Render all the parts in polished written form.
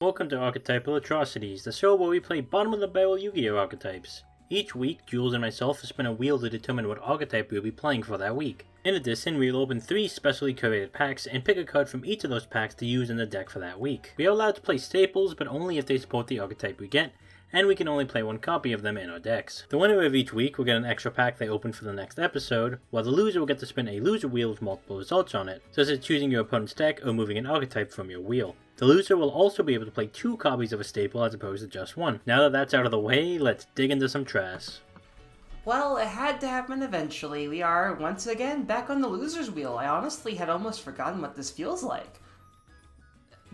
Welcome to Archetypal Atrocities, the show where we play bottom-of-the-barrel Yu-Gi-Oh! Archetypes. Each week, Jules and myself will spin a wheel to determine what archetype we'll be playing for that week. In addition, we'll open 3 specially curated packs and pick a card from each of those packs to use in the deck for that week. We are allowed to play staples, but only if they support the archetype we get, and we can only play 1 copy of them in our decks. The winner of each week will get an extra pack they open for the next episode, while the loser will get to spin a loser wheel with multiple results on it, such as choosing your opponent's deck or moving an archetype from your wheel. The loser will also be able to play 2 copies of a staple as opposed to just 1. Now that that's out of the way, let's dig into some trash. Well, it had to happen eventually. We are, once again, back on the loser's wheel. I honestly had almost forgotten what this feels like.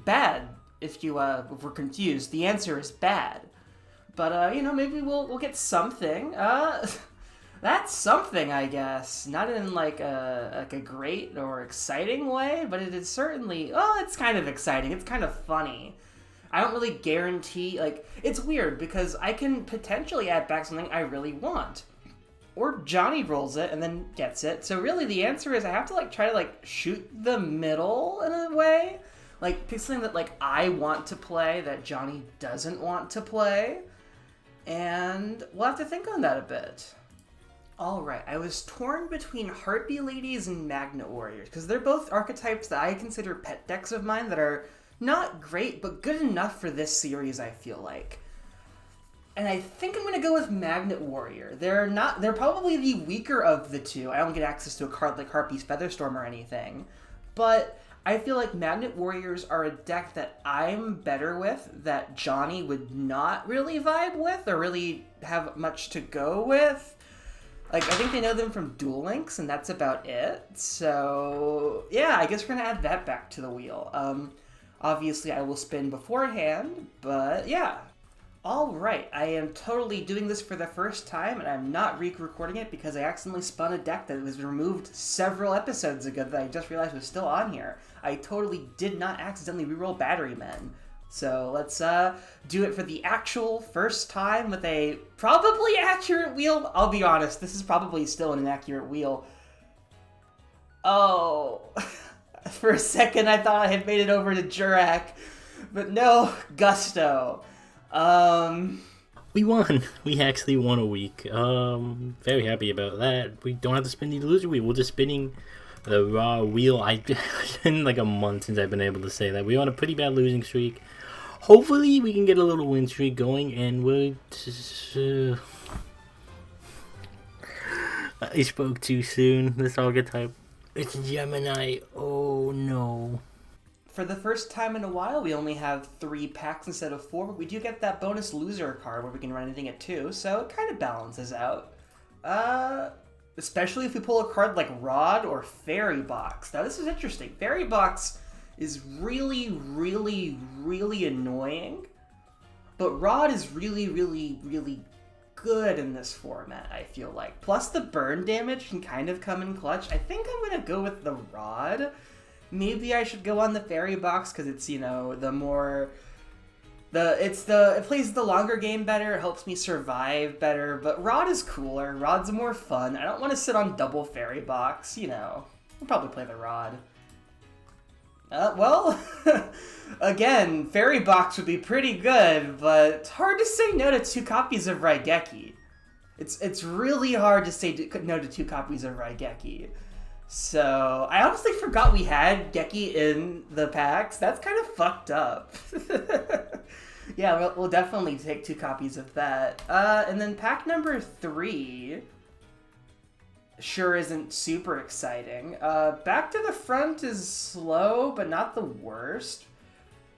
Bad, if we're confused. The answer is bad. But, maybe we'll get something. That's something, I guess. Not in, like a great or exciting way, but it is certainly... Oh, it's kind of exciting. It's kind of funny. I don't really guarantee... it's weird, because I can potentially add back something I really want. Or Johnny rolls it and then gets it. So really, the answer is I have to, try to, shoot the middle in a way. Pick something that, I want to play that Johnny doesn't want to play. And we'll have to think on that a bit. Alright, I was torn between Heartbeat Ladies and Magnet Warriors, because they're both archetypes that I consider pet decks of mine that are not great, but good enough for this series, I feel like. And I think I'm going to go with Magnet Warrior. They're probably the weaker of the two. I don't get access to a card like Harpy's Featherstorm or anything. But I feel like Magnet Warriors are a deck that I'm better with, that Johnny would not really vibe with, or really have much to go with. I think they know them from Duel Links, and that's about it. So, yeah, I guess we're going to add that back to the wheel. Obviously, I will spin beforehand, but yeah. Alright, I am totally doing this for the first time, and I'm not re-recording it because I accidentally spun a deck that was removed several episodes ago that I just realized was still on here. I totally did not accidentally reroll Battery Men. So let's do it for the actual first time with a probably accurate wheel. I'll be honest, this is probably still an inaccurate wheel. Oh, for a second I thought I had made it over to Jurak, but no, Gusto. We won! We actually won a week. Very happy about that. We don't have to spin the loser wheel, we're just spinning the raw wheel. It's been like a month since I've been able to say that. We're on a pretty bad losing streak. Hopefully we can get a little win streak going, and we're I spoke too soon. This archetype. It's Gemini. Oh no. For the first time in a while, we only have 3 packs instead of 4, but we do get that bonus loser card where we can run anything at 2, so it kind of balances out. Especially if we pull a card like Rod or Fairy Box. Now this is interesting. Fairy Box is really, really, really annoying, but Rod is really, really, really good in this format, I feel like. Plus the burn damage can kind of come in clutch. I think I'm going to go with the Rod. Maybe I should go on the Fairy Box because it's, it plays the longer game better, it helps me survive better, but Rod is cooler. Rod's more fun. I don't want to sit on double Fairy Box, We'll probably play the Rod. Again, Fairy Box would be pretty good, but it's hard to say no to 2 copies of Raigeki. It's really hard to say no to 2 copies of Raigeki. So, I honestly forgot we had Geki in the packs. That's kind of fucked up. Yeah, we'll definitely take 2 copies of that. And then pack number 3... sure isn't super exciting. Back to the Front is slow, but not the worst.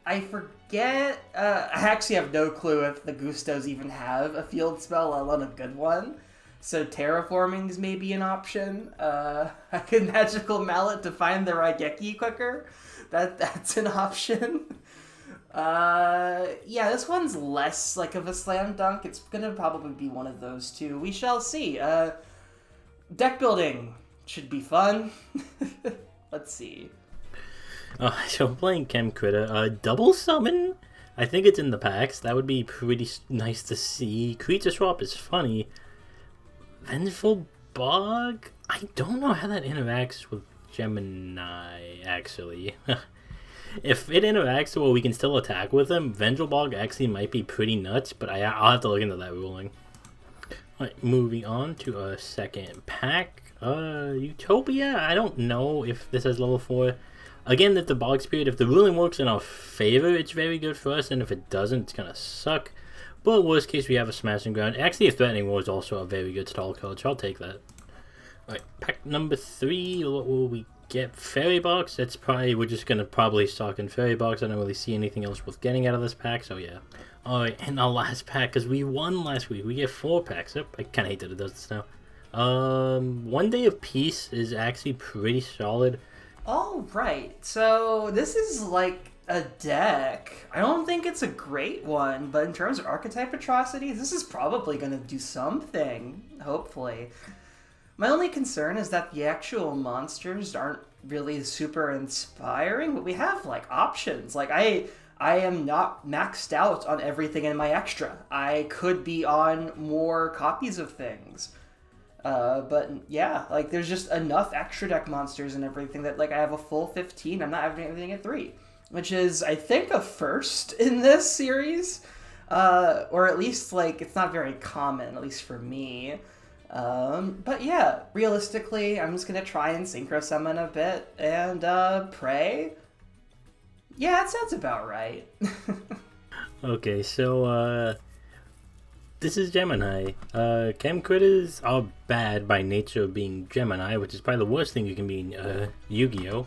I forget... I actually have no clue if the Gustos even have a field spell, let alone a good one. So Terraforming is maybe an option. I could Magical Mallet to find the Raigeki quicker. That's an option. Yeah, this one's less of a slam dunk. It's gonna probably be one of those 2. We shall see. Deck building should be fun. Let's see. So I'm playing Chem Critter. Double summon? I think it's in the packs. That would be pretty nice to see. Creature Swap is funny. Vengeful Bog? I don't know how that interacts with Gemini, actually. If it interacts to where we can still attack with him, Vengelbog actually might be pretty nuts, but I'll have to look into that ruling. Alright, moving on to our second pack. Utopia, I don't know if this has level 4. Again, if the bog spirit, if the ruling works in our favor, it's very good for us, and if it doesn't, it's gonna suck. But worst case, we have a smashing ground. Actually, a threatening war is also a very good stall card, so I'll take that. Alright, pack number 3, what will we get? Fairy box? That's probably, we're just gonna probably stock in fairy box. I don't really see anything else worth getting out of this pack, so yeah. Alright, and our last pack, because we won last week, we get 4 packs. Yep, I kinda hate that it does this now. 1 Day of Peace is actually pretty solid. Alright, so this is like a deck. I don't think it's a great one, but in terms of archetype atrocities, this is probably going to do something, hopefully. My only concern is that the actual monsters aren't really super inspiring, but we have like options. Like I am not maxed out on everything in my extra. I could be on more copies of things. But yeah, like there's just enough extra deck monsters and everything that like I have a full 15. I'm not having everything at 3, which is I think a first in this series, or at least like it's not very common, at least for me. But yeah, realistically, I'm just gonna try and synchro summon a bit and pray. Yeah, that sounds about right. Okay, so this is Gemini. Chem critters are bad by nature of being Gemini, which is probably the worst thing you can be in Yu-Gi-Oh!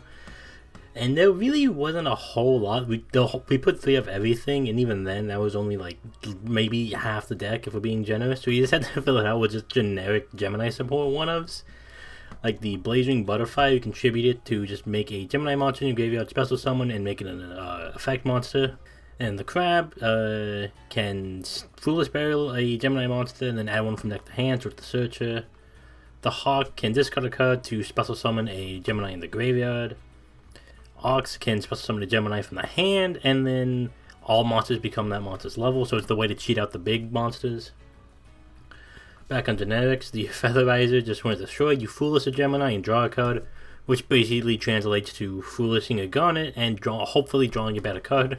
And there really wasn't a whole lot. We put 3 of everything, and even then, that was only like maybe half the deck if we're being generous. So you just had to fill it out with just generic Gemini support 1-ofs. Like the Blazing Butterfly, you contributed to just make a Gemini monster in your graveyard, special summon, and make it an effect monster. And the Crab can Foolish Burial a Gemini monster and then add 1 from deck to hand, so it's the Searcher. The Hawk can discard a card to special summon a Gemini in the graveyard. Ox can special summon a Gemini from the hand, and then all monsters become that monster's level, so it's the way to cheat out the big monsters. Back on generics, the Featherizer, just when it's destroyed, you Foolish a Gemini and draw a card, which basically translates to Foolishing a Garnet and hopefully drawing a better card.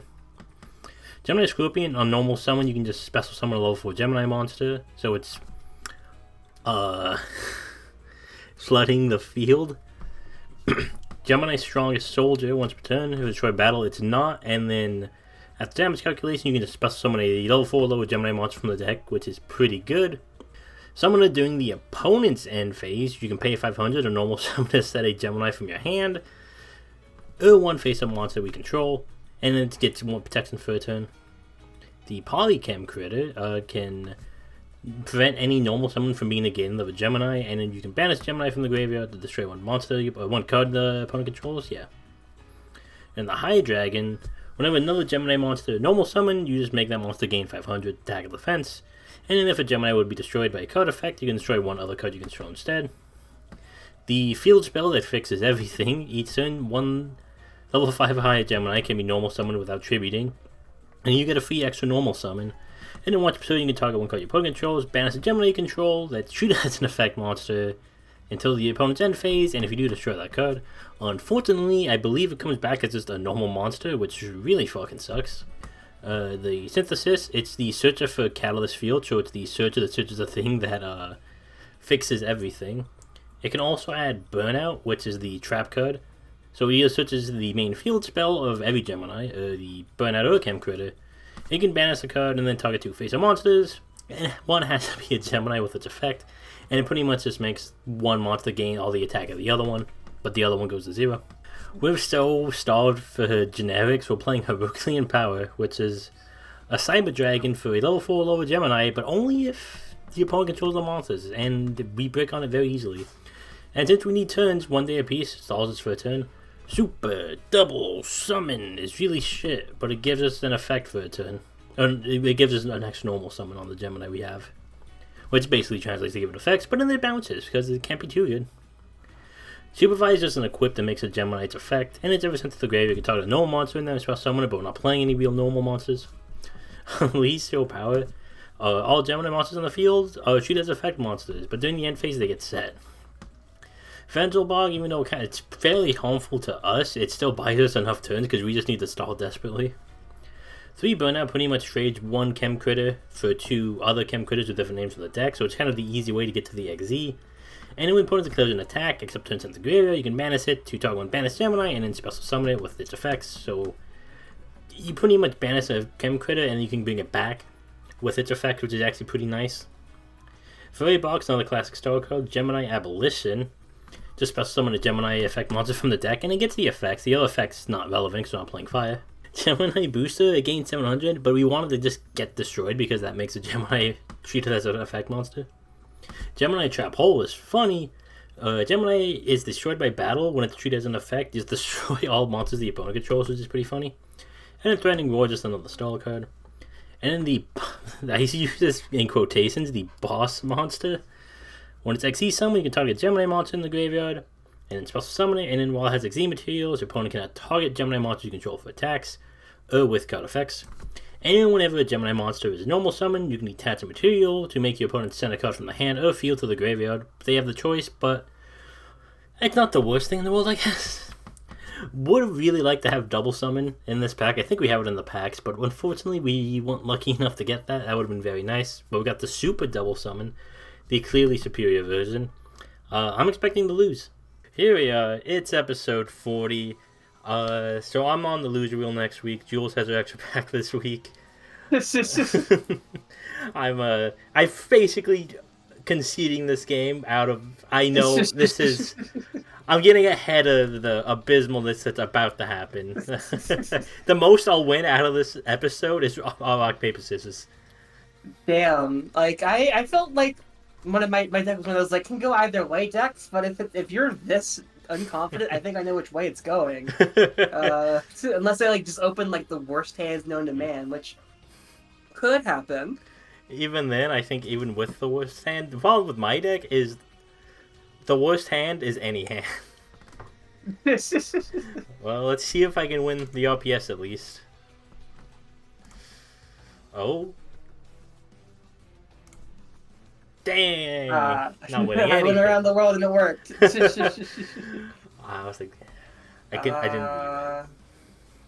Gemini Scorpion, on normal summon, you can just special summon a level 4 Gemini monster, so it's flooding the field. Gemini Strongest Soldier, once per turn, if you destroy battle, it's not, and then after damage calculation, you can just special summon a level 4 lower Gemini monster from the deck, which is pretty good. Summoner during the opponent's end phase, you can pay 500 or normal summon to set a Gemini from your hand, or 1 face-up monster we control, and then it gets more protection for a turn. The Polychem critter can prevent any normal summon from being negated of a Gemini, and then you can banish Gemini from the graveyard to destroy 1 monster, or 1 card the opponent controls, yeah. And the High Dragon, whenever another Gemini monster normal summon, you just make that monster gain 500 attack or defense, and then if a Gemini would be destroyed by a card effect, you can destroy 1 other card you control instead. The Field Spell that fixes everything, each turn 1 level 5 or higher Gemini can be normal summoned without tributing, and you get a free extra normal summon. And then once per turn, you can target 1 card your opponent controls, banish a Gemini you control that treated as an effect monster until the opponent's end phase, and if you do, destroy that card. Unfortunately, I believe it comes back as just a normal monster, which really fucking sucks. The Synthesis, it's the Searcher for Catalyst Field, so it's the Searcher that searches a thing that fixes everything. It can also add Burnout, which is the trap card. So it either searches the main field spell of every Gemini, the Burnout or Chem critter. It can banish a card and then target 2 face-up monsters. And 1 has to be a Gemini with its effect, and it pretty much just makes 1 monster gain all the attack of the other one, but the other one goes to 0. We're so starved for generics, we're playing Herculean Power, which is a Cyber Dragon for a level 4 lower Gemini, but only if the opponent controls the monsters, and we break on it very easily. And since we need turns, 1 day apiece, stalls us for a turn. Super Double Summon is really shit, but it gives us an effect for a turn. It gives us an extra normal summon on the Gemini we have, which basically translates to give it effects, but then it bounces, because it can't be too good. Supervise is just an equip that makes a Gemini its effect, and it's ever sent to the grave. You can target a normal monster in there, special summon it, but we're not playing any real normal monsters. Unleash Show Power. All Gemini monsters on the field are treated as effect monsters, but during the end phase they get set. Vendelbog, even though it's fairly harmful to us, it still buys us enough turns because we just need to stall desperately. 3 Burnout pretty much trades 1 Chem Critter for 2 other Chem Critters with different names for the deck, so it's kind of the easy way to get to the XZ. And when opponent declares an attack, except turns into graveyard, you can banish it to target 1 Banish Gemini and then special summon it with its effects. So you pretty much banish a Chem Critter and you can bring it back with its effect, which is actually pretty nice. Furry Box, another classic star card, Gemini Abolition. Just special summon a Gemini effect monster from the deck and it gets the effects. The other effect's not relevant because I'm not playing fire. Gemini Booster, it gains 700, but we wanted to just get destroyed because that makes a Gemini treated as an effect monster. Gemini Trap Hole is funny. Gemini is destroyed by battle when it's treated as an effect. Just destroy all monsters the opponent controls, which is pretty funny. And then Threatening Roar, just another stall card. And then the, I use this in quotations, the boss monster. When it's XE summon, you can target Gemini monster in the graveyard, and then special summon it, and then while it has XE materials, your opponent cannot target Gemini monsters you control for attacks, or with card effects. And then whenever a Gemini monster is normal summon, you can attach a material to make your opponent send a card from the hand or field to the graveyard. They have the choice, but it's not the worst thing in the world, I guess. Would really like to have double summon in this pack. I think we have it in the packs, but unfortunately we weren't lucky enough to get that. That would have been very nice. But we got the super double summon, the clearly superior version. I'm expecting to lose. Here we are. It's episode 40. So I'm on the loser wheel next week. Jules has her extra pack this week. I'm basically conceding this game out of. I know this is. I'm getting ahead of the abysmalness that's about to happen. The most I'll win out of this episode is rock, paper, scissors. Damn. Like, I felt like one of my deck was one of those, like, can go either way decks, but if you're this unconfident, I think I know which way it's going. Unless I, like, just open, like, the worst hands known to man, which could happen. Even then, I think even with the worst hand, the problem with my deck is the worst hand is any hand. Well, let's see if I can win the RPS at least. Oh. Dang! Not winning anything. I went around the world and it worked. I was like, I didn't.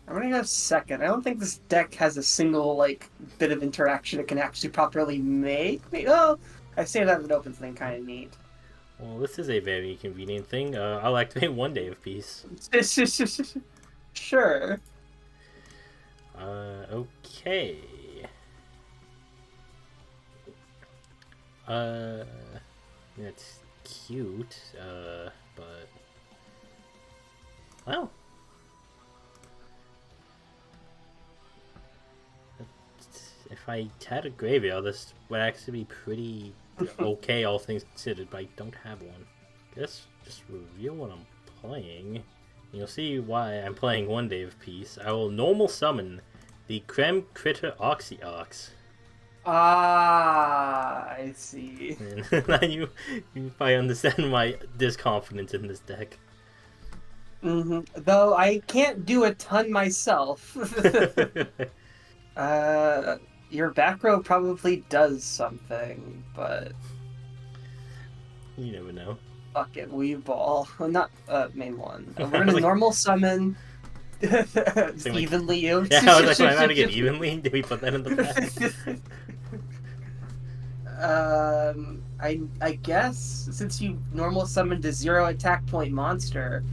I'm gonna go second. I don't think this deck has a single like bit of interaction it can actually properly make. Oh, I say that it opens thing kind of neat. Well, this is a very convenient thing. I'll activate 1 day of peace. Sure. Okay. That's cute. But well. If I had a graveyard, this would actually be pretty okay, all things considered, but I don't have one. Guess just reveal what I'm playing. You'll see why I'm playing 1 day of peace. I will normal summon the Creme Critter Oxyox. Ah, I see. And now you probably understand my disconfidence in this deck. Though I can't do a ton myself. Your back row probably does something, but you never know. Fuck it, weave ball. Well, not main one. We're gonna normal summon evenly. Yeah, I was like, I'm to get evenly. Did we put that in the pack? I guess since you normal summoned a 0 attack point monster,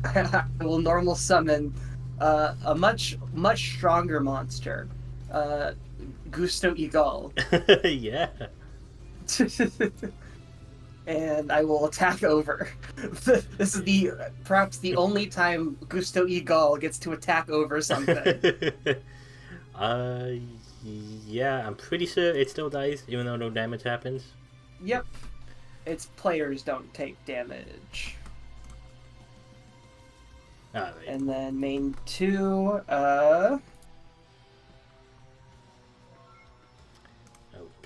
I will normal summon a much stronger monster. Gusto Eagle. Yeah. And I will attack over. This is perhaps the only time Gusto Eagle gets to attack over something. Yeah, I'm pretty sure it still dies, even though no damage happens. Yep. Its players don't take damage. Right. And then main 2, Oh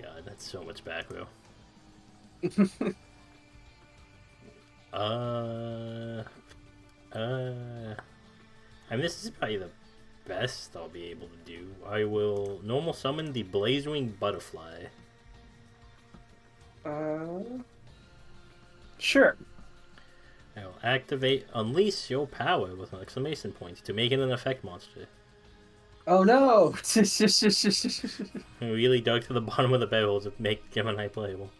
god, that's so much back row. I mean, this is probably the best I'll be able to do. I will normal summon the Blazewing Butterfly. Sure. I will activate Unleash Your Power with an exclamation point to make it an effect monster. Oh no! I really dug to the bottom of the barrel to make Gemini playable.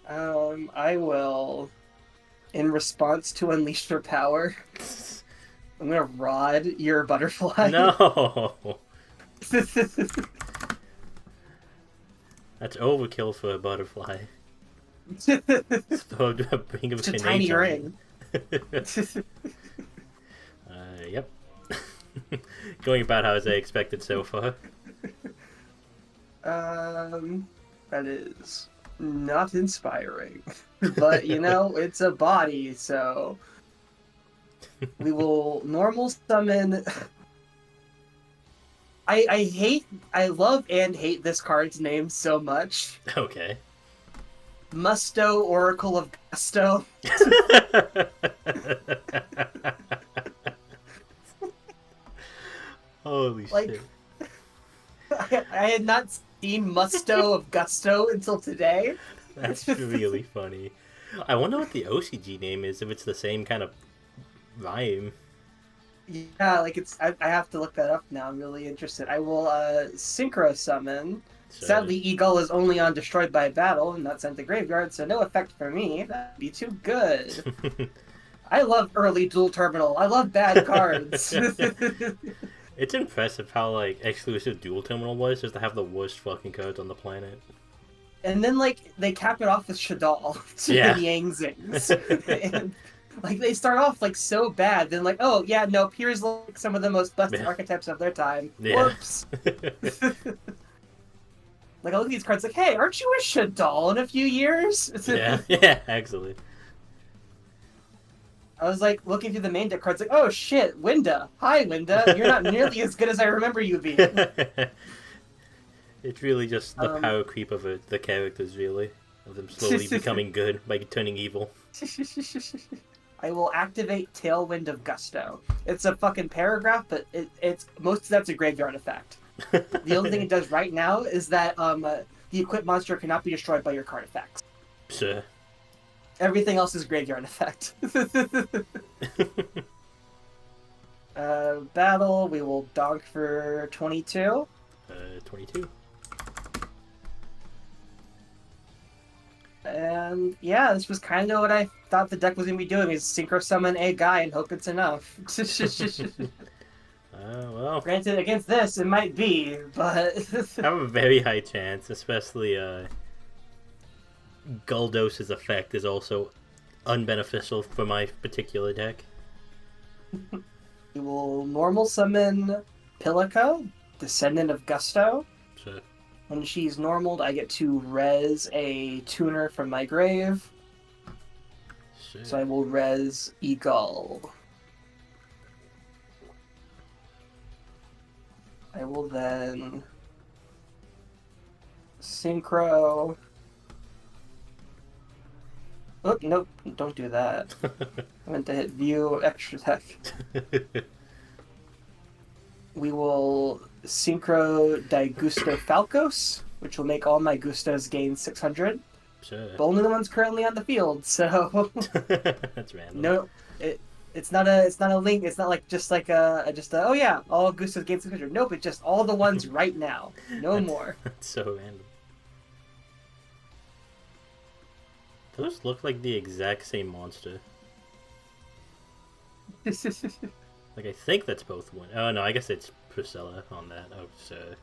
I will, in response to Unleash Your Power, I'm gonna rod your butterfly. No! That's overkill for a butterfly. Throw a ring of It's a tiny ring. Yep. Going about how as I expected so far. That is not inspiring. But, you know, it's a body, so... We will normal summon... I love and hate this card's name so much. Okay. Musto, Oracle of Gusto. Holy shit. I had not seen Musto of Gusto until today. That's really funny. I wonder what the OCG name is, if it's the same kind of rhyme. Yeah, like it's. I have to look that up now. I'm really interested. I will synchro summon. So, Sadly, Eagle is only on destroyed by battle and not sent to graveyard, so no effect for me. That'd be too good. I love early dual terminal. I love bad cards. It's impressive how like exclusive dual terminal was just to have the worst fucking cards on the planet. And then like they cap it off with Shadal Yeah. and Yangzings. And like they start off like so bad, then like, oh yeah, nope, here's like some of the most busted archetypes of their time. Yeah. Whoops. Like I look at these cards like, hey, aren't you a Shadal in a few years? Yeah, actually. I was like looking through the main deck cards like, oh shit, Winda. Hi Winda. You're not nearly as good as I remember you being. It's really just the power creep of it, the characters really. Of them slowly becoming good by turning evil. I will activate Tailwind of Gusto. It's a fucking paragraph, but it's most of that's a graveyard effect. The only thing it does right now is that the equipped monster cannot be destroyed by your card effects. Sure. Everything else is graveyard effect. Battle, we will donk for 22. 22. And yeah, this was kind of what I thought the deck was going to be doing, is synchro summon a guy and hope it's enough. Well. Granted, against this, it might be, but... I have a very high chance, especially Guldos's effect is also unbeneficial for my particular deck. We will normal summon Pilica, Descendant of Gusto. Sure. When she's normaled, I get to res a tuner from my grave. Sure. So I will res Eagle. I will then synchro. Oh, nope, don't do that. I meant to hit view extra tech. We will synchro Gusto Falcos, which will make all my Gustos gain 600. Sure. But only the ones currently on the field, so That's random. no, it's not a link. It's not like just oh yeah, all Gustos gain 600. Nope, it's just all the ones right now. No more. That's so random. Those look like the exact same monster. Like, I think that's both one. Oh, no, I guess it's Priscilla on that. Oh, sure.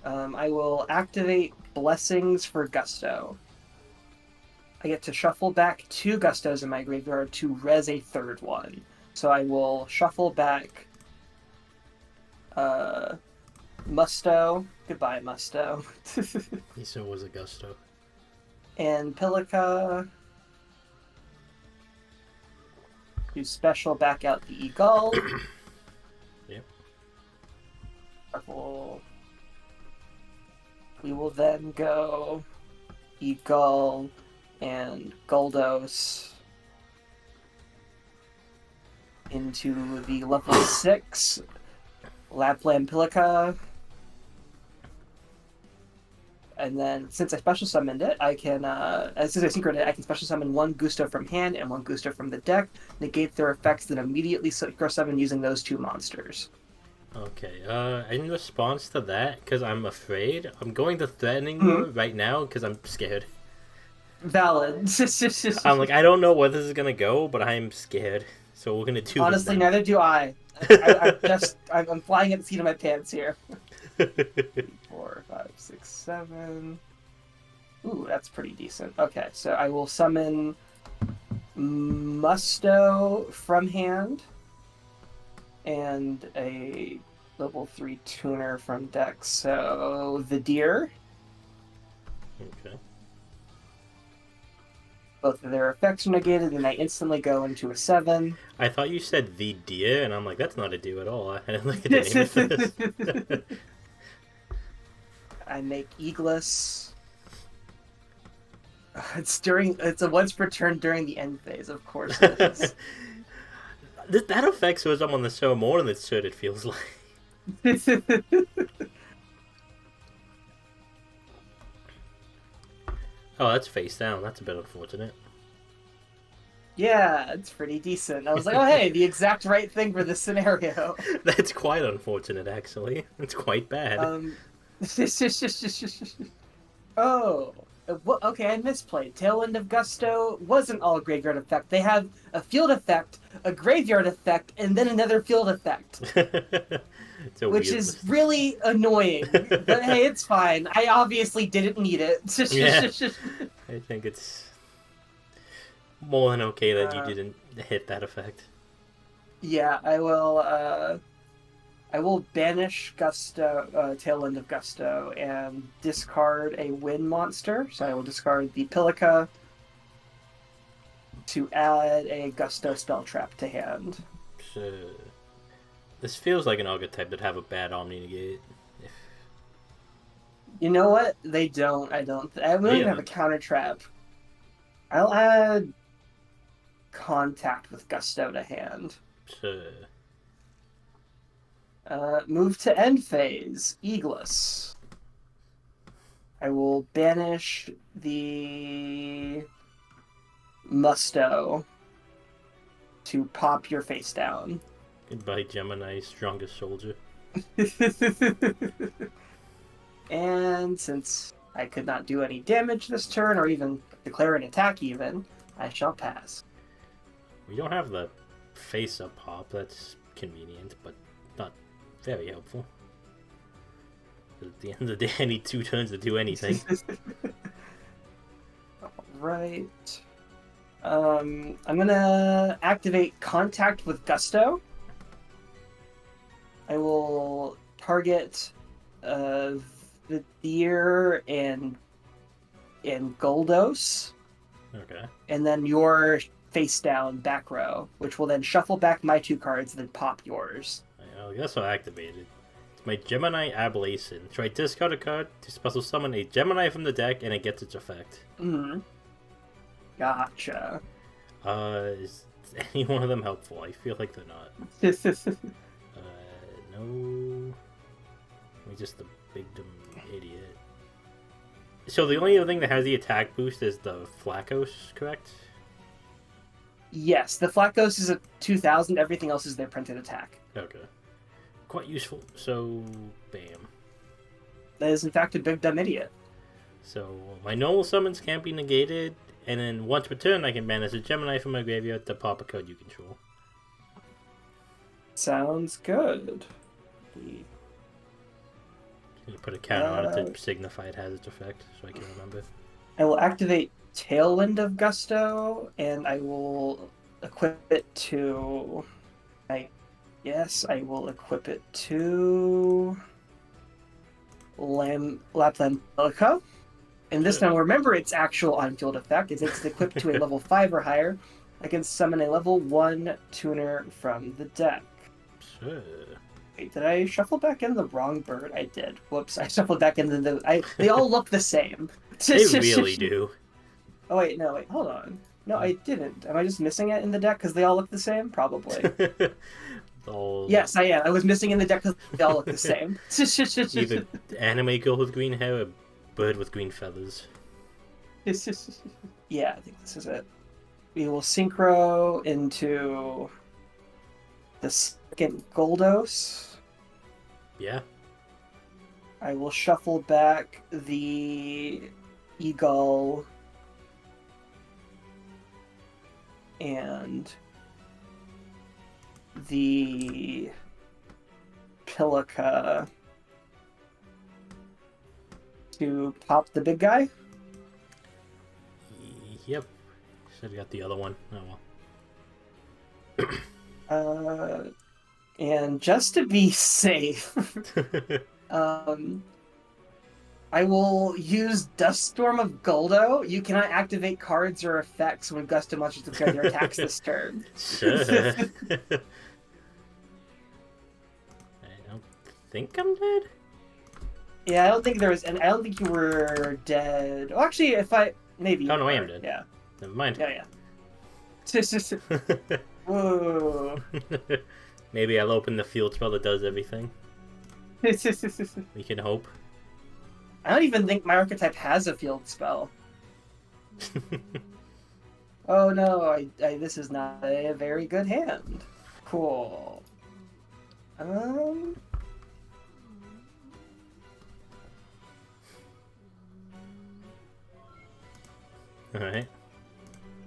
I will activate Blessings for Gusto. I get to shuffle back 2 Gustos in my graveyard to res a third one. So I will shuffle back Musto. Goodbye, Musto. He so was a Gusto. And Pilica. Do special back out the Eagle. Yep. We will then go Eagle and Goldos into the level 6 Lapland Pilica. And then since I special summoned it, I can since I synchroned it, I can special summon one Gusto from hand and one Gusto from the deck, negate their effects, then immediately synchro summon using those two monsters. Okay, in response to that, because I'm afraid, I'm going to threatening mode right now because I'm scared. Valid. I'm like, I don't know where this is gonna go, but I'm scared. So we're gonna do Honestly, this now. neither do I. I'm flying at the seat of my pants here. 4, 5, 6, 7. Ooh, that's pretty decent. Okay, so I will summon Musto from hand and a level 3 tuner from deck. So the deer. Okay. Both of their effects are negated, and I instantly go into a 7. I thought you said the deer, and I'm like, that's not a deer at all. I didn't look at the name of this. I make Eagles. It's a once per turn during the end phase, of course it is. That effect shows up on the show more than it should, it feels like. Oh, that's face down. That's a bit unfortunate. Yeah, it's pretty decent. I was like, oh hey, the exact right thing for this scenario. That's quite unfortunate, actually. It's quite bad. Oh, okay, I misplayed. Tailwind of Gusto wasn't all graveyard effect. They have a field effect, a graveyard effect, and then another field effect. Which is really annoying. But hey, it's fine. I obviously didn't need it. Yeah. I think it's more than okay that you didn't hit that effect. Yeah, I will banish Gusto, Tailwind of Gusto, and discard a Wind monster. So I will discard the Pilica to add a Gusto spell trap to hand. So, this feels like an Archetype that have a bad Omni Negate. You know what? They don't. I don't even have a counter trap. I'll add Contact with Gusto to hand. So, move to end phase. Eagles. I will banish the Musto to pop your face down. Goodbye, Gemini, strongest soldier. And since I could not do any damage this turn, or even declare an attack even, I shall pass. We don't have the face-up pop, that's convenient, but not very helpful. At the end of the day, I need 2 turns to do anything. Alright. I'm gonna activate Contact with Gusto. I will target the deer and Goldos. Okay. And then your face down back row, which will then shuffle back my 2 cards and then pop yours. I guess I'll activate it. It's my Gemini Ablation. So I discard a card to special summon a Gemini from the deck and it gets its effect. Mm-hmm. Gotcha. Is any one of them helpful? I feel like they're not. No. I'm just a big dumb idiot. So the only other thing that has the attack boost is the Flakos, correct? Yes, the Flakos is a 2000. Everything else is their printed attack. Okay. Quite useful. So, bam. That is in fact a big dumb idiot. So my normal summons can't be negated, and then once per turn I can banish a Gemini from my graveyard to pop a card you control. Sounds good. I'm gonna put a counter on it to signify it has its effect, so I can remember. I will activate Tailwind of Gusto, and I will equip it to... I will equip it to... Lapland Pilica. And this time, remember its actual on-field effect is it's equipped to a level 5 or higher. I can summon a level 1 tuner from the deck. Sure. Wait, did I shuffle back in the wrong bird? I did. Whoops, I shuffled back into the... They all look the same. They really do. Oh, wait, hold on. No, I didn't. Am I just missing it in the deck because they all look the same? Probably. Yes, I am. I was missing in the deck because they all look the same. Either anime girl with green hair or bird with green feathers. Yeah, I think this is it. We will synchro into the second Goldos. Yeah. I will shuffle back the Eagle and the Pilica to pop the big guy. Yep. Should have got the other one. Oh well. And just to be safe, I will use Dust Storm of Goldo. You cannot activate cards or effects when Gusto launches declare their attacks this turn. Sure. I don't think I'm dead. Yeah, I don't think there was, and I don't think you were dead. Well, actually, if I maybe. Oh no, I am dead. Yeah. Never mind. Yeah. Whoa. Maybe I'll open the field spell that does everything. We can hope. I don't even think my archetype has a field spell. Oh no, this is not a very good hand. Cool. Alright.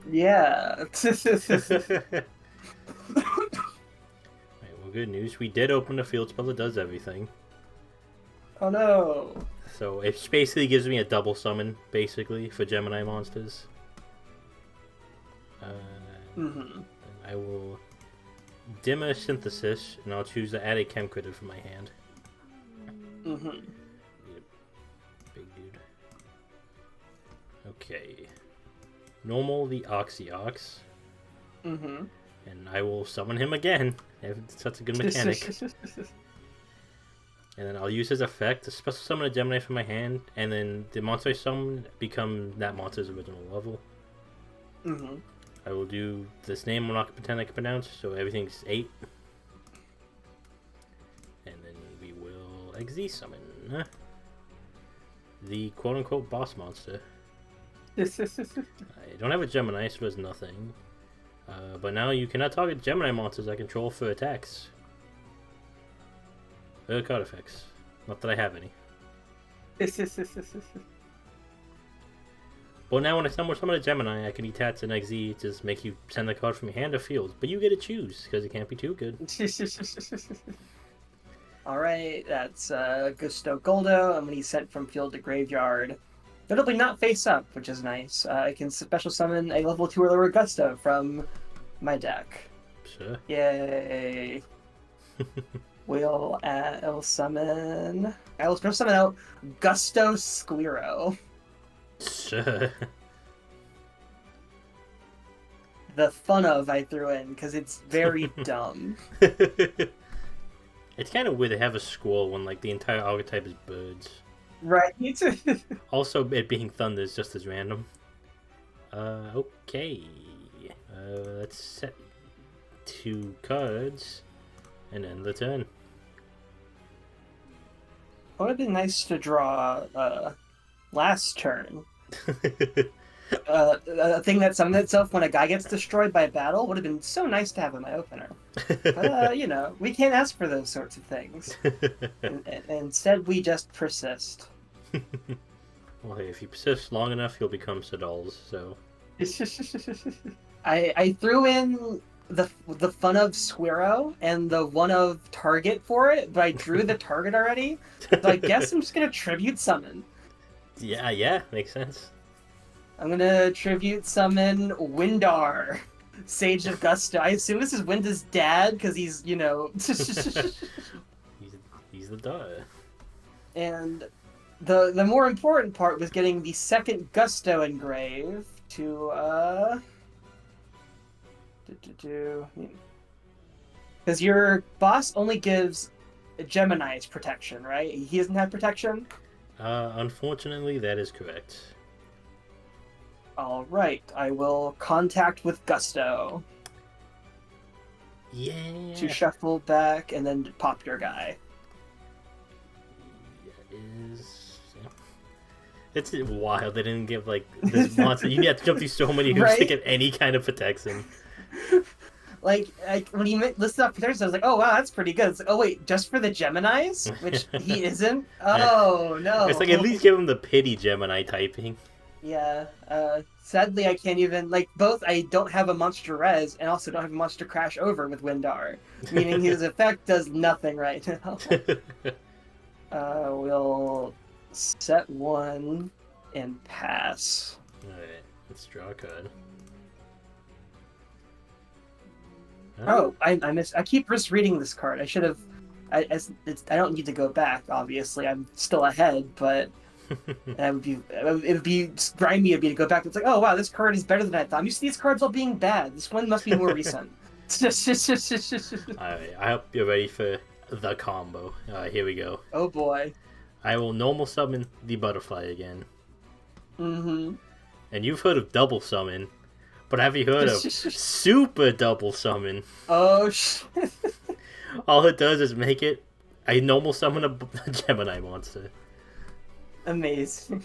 Yeah. Alright, well, good news. We did open a field spell that does everything. Oh no. So it basically gives me a double summon, basically, for Gemini monsters. I will Dimmer Synthesis, and I'll choose to add a Chem Critter from my hand. Big dude. Okay. Normal the Oxyox. And I will summon him again. It's such a good mechanic. And then I'll use his effect to special summon a Gemini from my hand, and then the monster I summon become that monster's original level. I will do this name I'm not going to pretend I can pronounce, so everything's 8. And then we will Exe summon the quote-unquote boss monster. I don't have a Gemini, so there's nothing. But now you cannot target Gemini monsters I control for attacks. Card effects. Not that I have any. Well, now when I summon a Gemini, I can detach an XZ to make you send the card from your hand or field. But you get to choose, because it can't be too good. Alright, that's Gusto Goldo, and when he's sent from field to graveyard, notably not face up, which is nice. I can special summon a level 2 or lower Gusto from my deck. Sure. Yay. I'll summon... I will special summon out Gusto Squirrel. Sure. The fun of I threw in, because it's very dumb. It's kind of weird to have a squirrel when like the entire archetype is birds. Right. Also, it being thunder is just as random. Okay. Let's set 2 cards and end the turn. It would have been nice to draw last turn. A thing that summoned itself when a guy gets destroyed by battle would have been so nice to have in my opener. But, you know, we can't ask for those sorts of things. Instead, we just persist. Well, hey, if you persist long enough, you'll become Sadals, so... I threw in the fun of Squirrel and the one of target for it, but I drew the target already, so I guess I'm just gonna tribute summon. Yeah, makes sense. I'm gonna tribute summon Windar, Sage of Gusto. I assume this is Winda's dad, because he's, you know... he's the dad. And the more important part was getting the second Gusto engrave to, because your boss only gives Gemini's protection, right? He doesn't have protection? Unfortunately, that is correct. Alright, I will contact with Gusto. Yeah. To shuffle back and then pop your guy. It's wild they didn't give, like, this monster... You have to jump through so many hoops to Right? get any kind of protection. Like when he listed off protections, I was like, oh wow, that's pretty good. It's like, oh wait, just for the Geminis, which he isn't. Oh no. It's like, at least give him the pity Gemini typing. Yeah. Sadly, I can't even like both. I don't have a monster res, and also don't have a monster crash over with Windar, meaning his effect does nothing right now. We'll set one and pass. Alright, let's draw a card. Oh, I missed. I keep misreading this card. I should have. I don't need to go back. Obviously, I'm still ahead, but it would be grimy of me to go back. It's like, oh wow, this card is better than I thought. I'm used to these cards all being bad. This one must be more recent. Alright, I hope you're ready for the combo. Alright, here we go. Oh boy. I will normal summon the butterfly again. Mm-hmm. And you've heard of double summon, but have you heard of super double summon? Oh shit. All it does is make it a normal summon a Gemini monster. Amazing.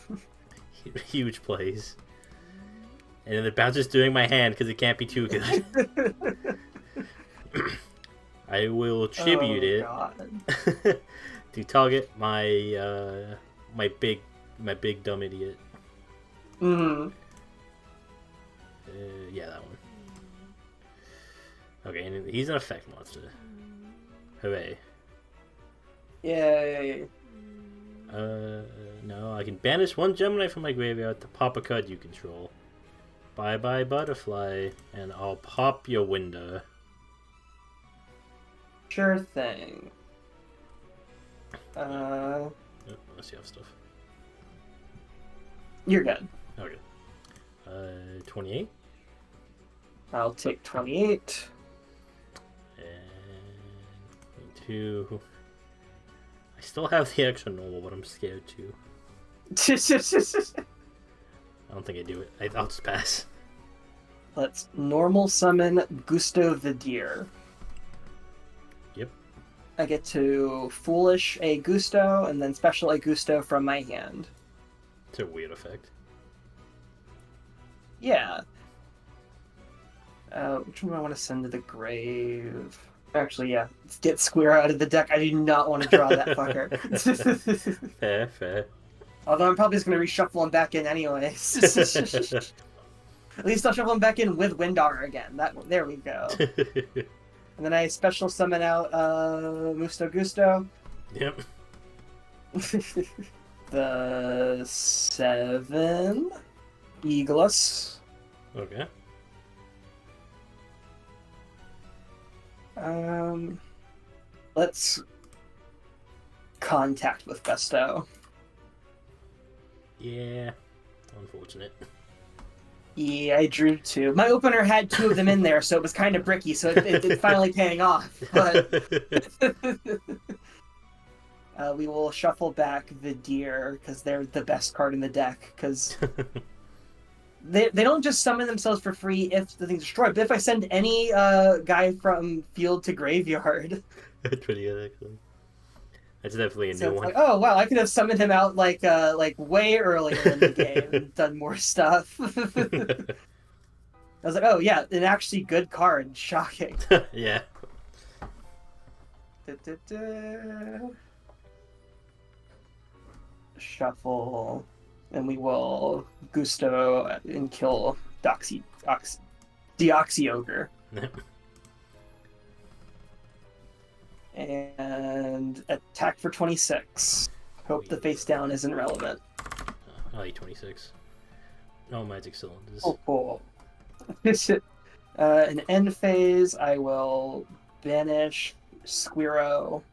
Huge plays. And then it bounces during my hand because it can't be too good. I will tribute it to target my my big dumb idiot. Mm-hmm. Yeah, that one. Okay, and he's an effect monster. Hooray. Yay. No, I can banish one Gemini from my graveyard to pop a card you control. Bye bye butterfly, and I'll pop your window. Sure thing. Oh, let's see how stuff. You're good. Okay. 28. I'll take 28. And 22. I still have the extra normal, but I'm scared too. I don't think I do it. I'll just pass. Let's normal summon Gusto the Deer. Yep. I get to Foolish a Gusto and then Special a Gusto from my hand. It's a weird effect. Yeah. Which one do I want to send to the grave? Actually, yeah. Let's get Square out of the deck. I do not want to draw that fucker. Fair. Although I'm probably just going to reshuffle him back in anyway. At least I'll shuffle him back in with Windar again. There we go. And then I special summon out Musto Gusto. Yep. The 7 Eagles. Okay. Let's contact with Gusto. Yeah. Unfortunate. Yeah, I drew 2. My opener had 2 of them in there, so it was kind of bricky, so it's finally paying off. But we will shuffle back the Deer, because they're the best card in the deck, because they don't just summon themselves for free if the thing's destroyed, but if I send any guy from field to graveyard... That's pretty good, actually. That's definitely a new one. Like, oh wow, I could have summoned him out like way earlier in the game and done more stuff. I was like, oh yeah, an actually good card. Shocking. Yeah. Shuffle, and we will Gusto and kill Deoxyogre. And attack for 26. Hope the face down isn't relevant. I like 26. No magic cylinders. Oh, cool. In end phase, I will banish Squirrel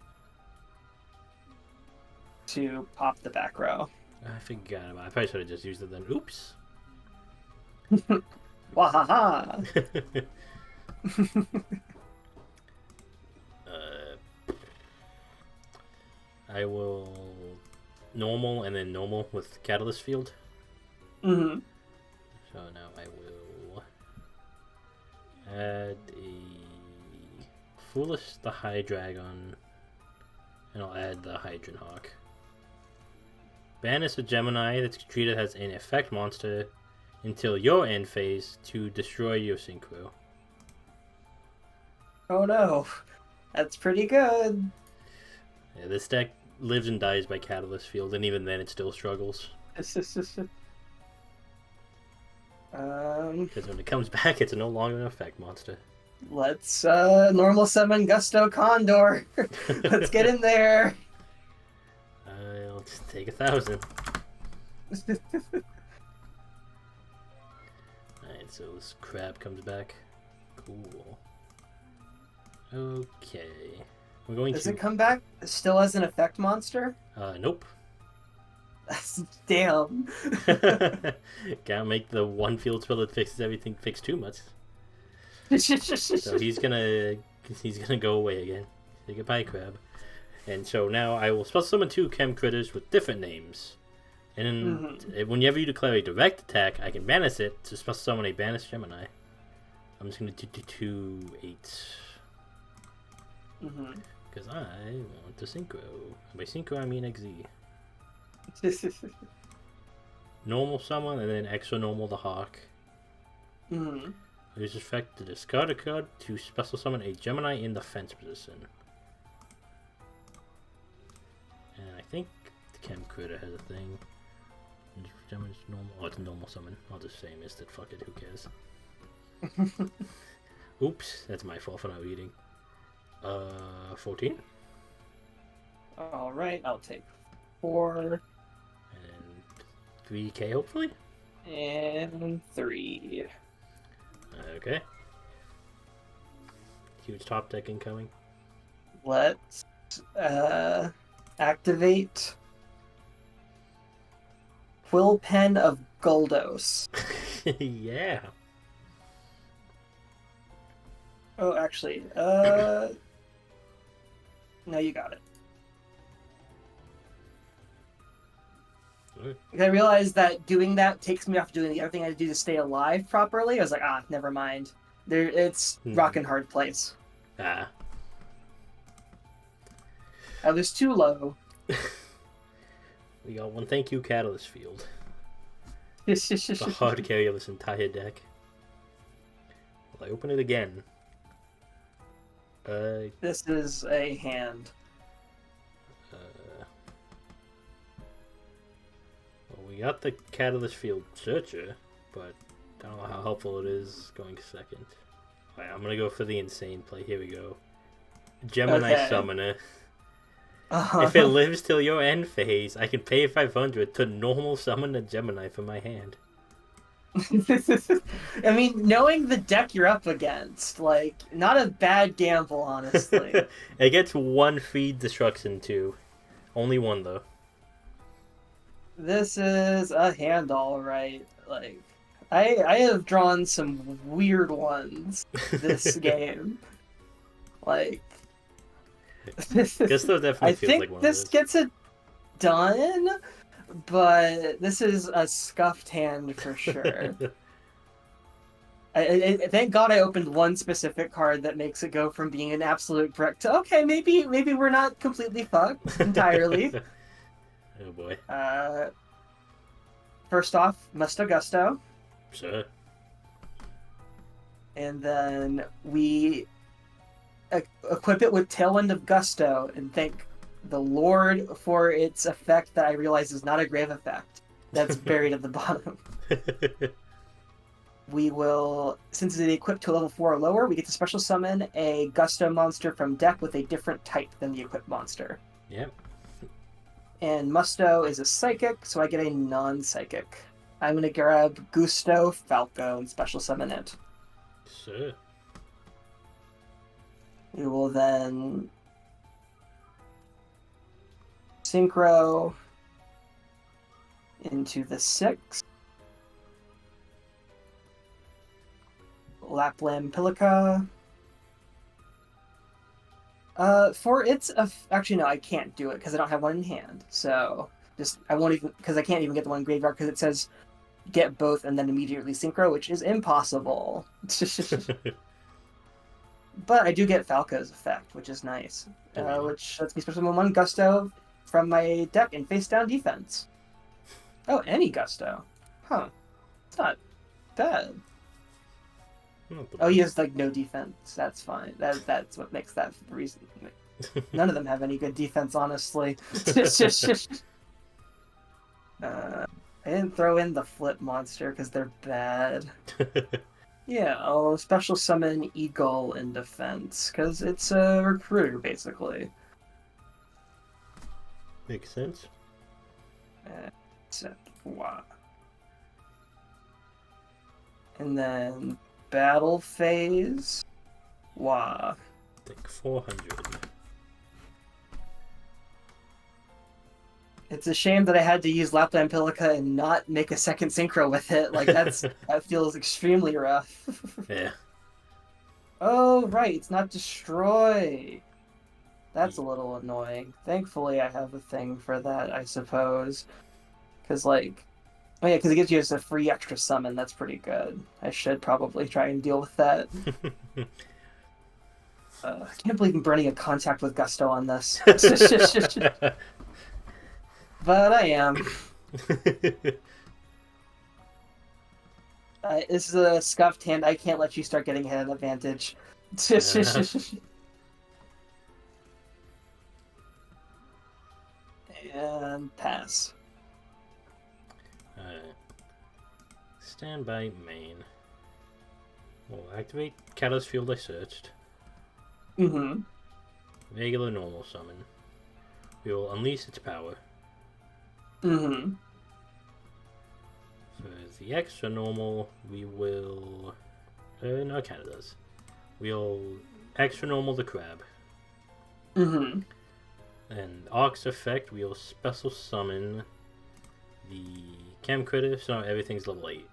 to pop the back row. I forgot about it. I probably should have just used it then. Oops. Wahaha! I will normal and then normal with Catalyst Field. Mm-hmm. So now I will add a Foolish the High Dragon, and I'll add the Hydron Hawk. Banish a Gemini that's treated as an effect monster until your end phase to destroy your synchro. Oh no, that's pretty good. Yeah, this deck lives and dies by Catalyst Field, and even then it still struggles. Because when it comes back, it's no longer an effect monster. Let's normal summon Gusto Condor. Let's get in there. I'll just take 1,000. Alright, so this crab comes back. Cool. Okay. We're going Does to... it come back still as an effect monster? Nope. Damn. Can't make the one field spell that fixes everything fix too much. So he's gonna go away again. Say goodbye, crab. And so now I will special summon 2 chem critters with different names. And then whenever you declare a direct attack, I can banish it to special summon a banished Gemini. I'm just gonna do 2 8. Because I want to synchro. By synchro I mean XZ. Normal summon and then extra normal the hawk. Use effect to discard a card to special summon a Gemini in the fence position. And I think the Chem Critter has a thing. Gemini's normal. Oh, it's a normal summon. I'll just say missed it. Fuck it. Who cares? Oops, that's my fault for not reading. 14. All right, I'll take 4. And 3k hopefully. And 3. Okay. Huge top deck incoming. Let's activate Quill Pen of Goldos. Yeah. Oh, actually, no, you got it. I realized that doing that takes me off doing the other thing I had to do to stay alive properly. I was like, never mind. It's rockin' hard place. I was too low. We got one thank you Catalyst Field. It's a hard carry of this entire deck. Will I open it again? This is a hand. Well, we got the Catalyst Field Searcher, but I don't know how helpful it is going second. Alright, I'm gonna go for the insane play. Here we go. Gemini Summoner. If it lives till your end phase, I can pay 500 to normal summon a Gemini from my hand. I mean, knowing the deck you're up against, like, not a bad gamble, honestly. It gets 1 feed destruction too. Only 1 though. This is a hand, all right. Like, I have drawn some weird ones this game. Like, Gusto definitely I feels think like one this of those. gets it done, but this is a scuffed hand for sure. Thank God I opened one specific card that makes it go from being an absolute brick to okay, maybe we're not completely fucked entirely. Oh boy. First off, Musto Gusto. Sure. And then we equip it with Tailwind of Gusto and thank the Lord for its effect that I realize is not a grave effect. That's buried at the bottom. We will, since it's equipped to level 4 or lower, we get to special summon a Gusto monster from deck with a different type than the equipped monster. Yep. And Musto is a psychic, so I get a non-psychic. I'm going to grab Gusto Falco and special summon it. Sure. We will then synchro into the 6. Laplam Pilica. For its actually no, I can't do it because I don't have one in hand. So I won't even because I can't even get the one in graveyard because it says get both and then immediately synchro, which is impossible. But I do get Falco's effect, which is nice. Which lets me special summon 1 Gusto from my deck in face down defense. Oh, any gusto. Huh. It's not bad. Oh, he has like no defense. That's fine. That's what makes that the reason. None of them have any good defense, honestly. I didn't throw in the flip monster because they're bad. Yeah, I'll special summon Eagle in defense because it's a recruiter, basically. Makes sense. Except what? And then battle phase. Wah. Take 400. It's a shame that I had to use Lapland Pilica and not make a second synchro with it. Like that feels extremely rough. Yeah. Oh right, it's not destroy. That's a little annoying. Thankfully, I have a thing for that, I suppose. Because like, oh yeah, because it gives you just a free extra summon. That's pretty good. I should probably try and deal with that. I can't believe I'm burning a contact with Gusto on this. But I am. This is a scuffed hand. I can't let you start getting ahead of advantage. And pass. Stand by main. We'll activate Catalyst Field I searched. Mm-hmm. Regular normal summon. We will unleash its power. Mm-hmm. For the extra normal, we will... no, it kind of does. We'll extra normal the crab. Mm-hmm. And Ark's effect, we'll special summon the Chem Critter, so everything's level 8.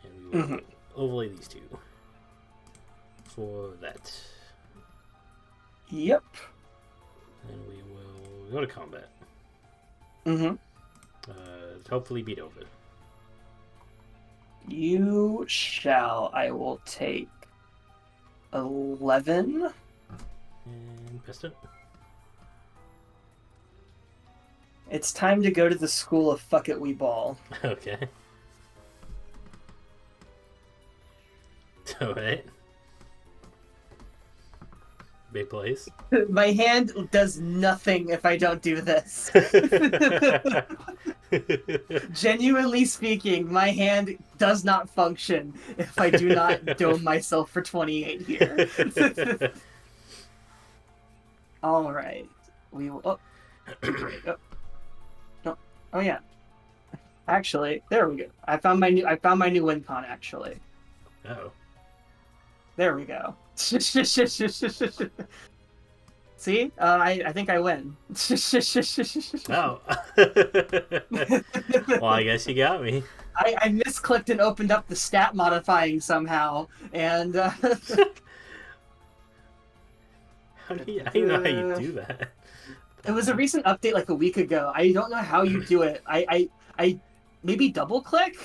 And we will overlay these two. For that. Yep. And we will go to combat. Mm-hmm. Hopefully beat over. You shall. I will take 11. And Piston. It's time to go to the school of Fuck It We Ball. Okay. Alright. Big plays. My hand does nothing if I don't do this. Genuinely speaking, my hand does not function if I do not dome myself for 28 here. All right. We will... Oh. No. Oh, yeah. Actually, there we go. I found my new win con, actually. Oh. There we go. See? I think I win. Oh. Well, I guess you got me. I misclicked and opened up the stat modifying somehow, and How do you know how you do that? it was a recent update like a week ago. I don't know how you do it. I maybe double click?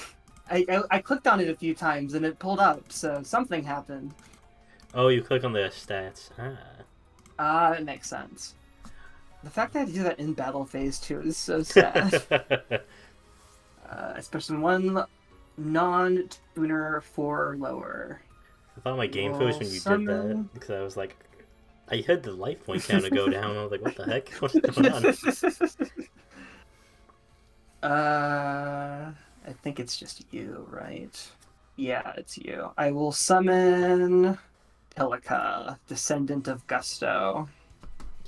I clicked on it a few times and it pulled up, so something happened. Oh, you click on the stats. That makes sense. The fact that I had to do that in battle phase too is so sad. Especially one non-tuner 4 lower. I thought my game froze when you did that, because I was like, I heard the life point counter go down, and I was like, what the heck? What's going on? I think it's just you, right? Yeah, it's you. I will summon Pilica, Descendant of Gusto.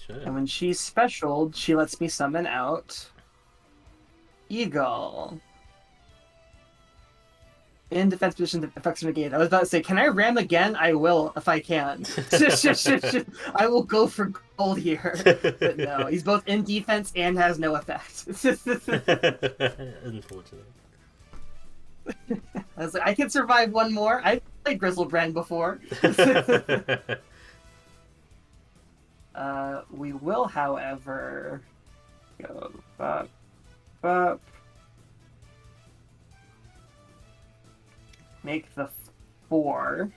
Sure. And when she's specialed, she lets me summon out Eagle. In defense position, effects are negated. I was about to say, can I ram again? I will, if I can. I will go for gold here. But no, he's both in defense and has no effect. Unfortunate. I was like, I can survive one more. I've played Grizzlebrand before. We will, however, go up. Make the 4,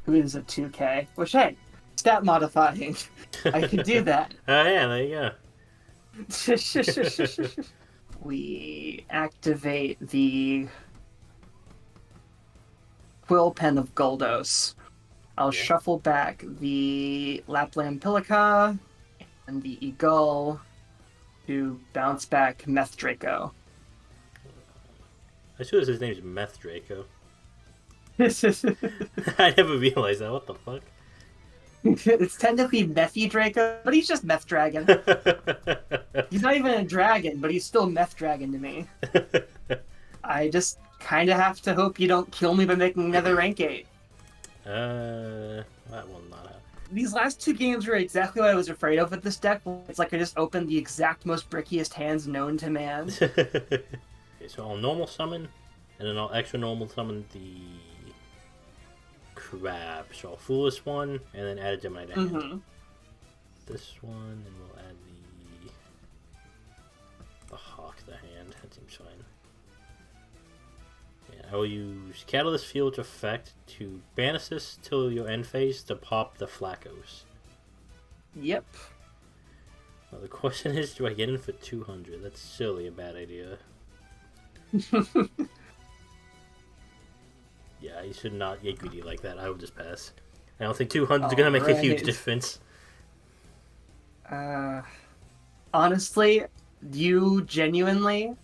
who is a 2K. Which, hey, stat modifying. I can do that. Oh yeah, there you go. we activate the Quill Pen of Goldos. I'll shuffle back the Lapland Pilica and the Eagle to bounce back Meth Draco. I suppose his name's Meth Draco. I never realized that. What the fuck? It's technically Methy Draco, but he's just Meth Dragon. He's not even a dragon, but he's still Meth Dragon to me. I just kind of have to hope you don't kill me by making another rank 8. That will not happen. These last 2 games were exactly what I was afraid of with this deck. It's like I just opened the exact most brickiest hands known to man. Okay, so I'll normal summon, and then I'll extra normal summon the crab. So I'll fool this one, and then add a Gemini to hand. This one, and we'll add the hawk to hand. That seems fine. Yeah, I will use Catalyst Field's effect to banish this till your end phase to pop the Flacos. Yep. Well, the question is, do I get in for 200? That's silly a bad idea. Yeah, you should not get greedy like that. I would just pass. I don't think 200 is going to make a huge difference. Honestly, you genuinely...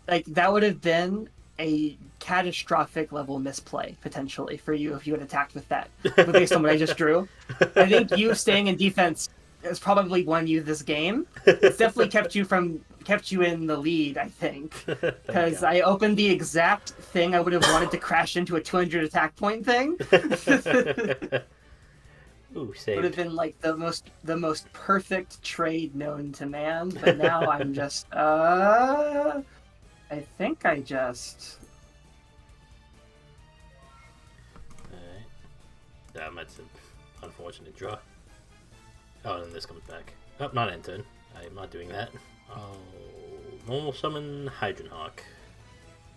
Like, that would have been a catastrophic level misplay, potentially, for you if you had attacked with that. But based on what I just drew, I think you staying in defense has probably won you this game. It's definitely kept you in the lead, I think. Because I opened the exact thing I would have wanted to crash into a 200 attack point thing. Ooh, saved. Would have been like the most perfect trade known to man. But now I'm just I think I just... Alright. That's an unfortunate draw. Oh, and then this comes back. Oh, not end turn. I'm not doing that. I'll normal summon Hydron Hawk.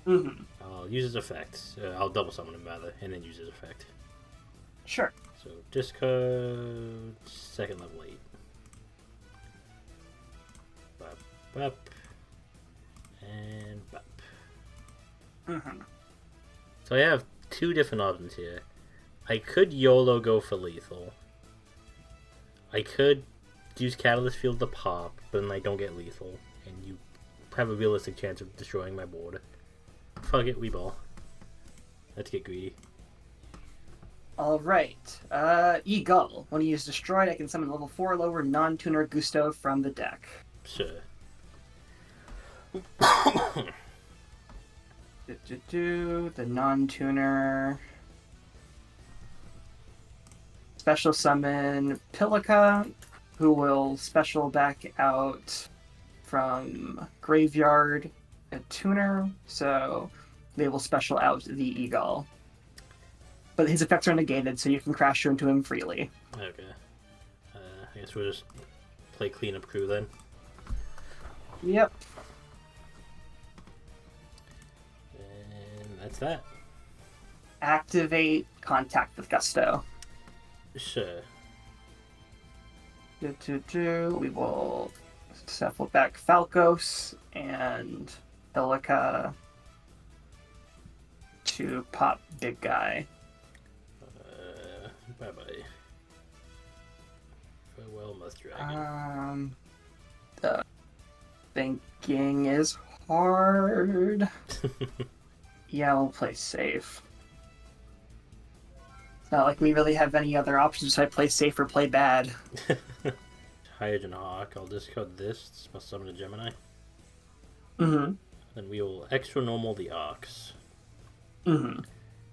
I'll use his effect. I'll double summon him rather, and then use his effect. Sure. So discard second level 8. Bop, bop, and bop. So I have 2 different options here. I could YOLO go for lethal. I could use Catalyst Field to pop, but then I don't get lethal, and you have a realistic chance of destroying my board. Fuck it, we ball. Let's get greedy. Alright. Eagle. When you use Destroyed, I can summon level 4 or lower non-tuner Gusto from the deck. Sure. The non-tuner... Special summon Pilica, who will special back out from Graveyard a tuner, so they will special out the Eagle. But his effects are negated, so you can crash into him freely. Okay. I guess we'll just play cleanup crew then. Yep. And that's that. Activate Contact with Gusto. Sure. We will shuffle back Falcos and Pelica to pop Big Guy. Bye bye. Farewell, Meth Dragon. The thinking is hard. Yeah, we'll play safe. It's not like we really have any other options, so I play safe or play bad. Hydrogen Hawk. I'll discard this. Must summon a Gemini. Then we will extra normal the Ox. And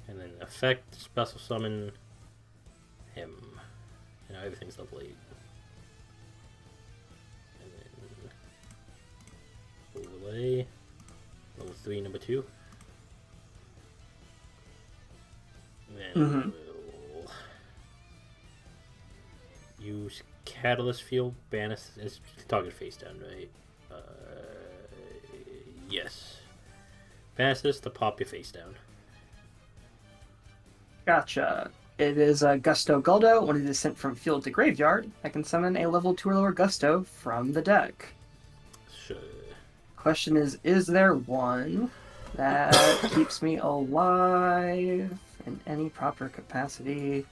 then effect special summon him. And now everything's level 8. And then overlay. Level 3, number 2. And then we'll use Catalyst Field, banish is target face down, right? Yes. Banish this to pop your face down. Gotcha. It is a Gusto Guldo. When it is sent from field to graveyard, I can summon a level 2 or lower Gusto from the deck. Sure. Question is there one that keeps me alive in any proper capacity?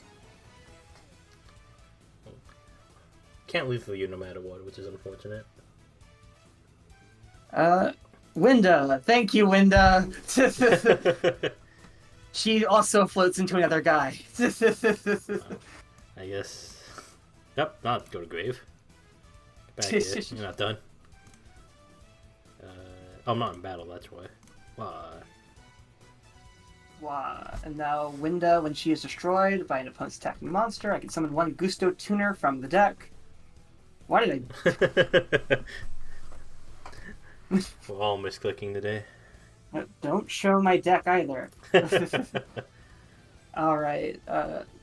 Can't leave for you no matter what, which is unfortunate. Winda. Thank you, Winda. She also floats into another guy. I guess. Yep, not go to grave. Back here. You're not done. I'm not in battle, that's why. Wow. And now Winda, when she is destroyed by an opponent's attacking monster, I can summon one Gusto Tuner from the deck. Why did I... We're all misclicking today. Don't show my deck either. Alright.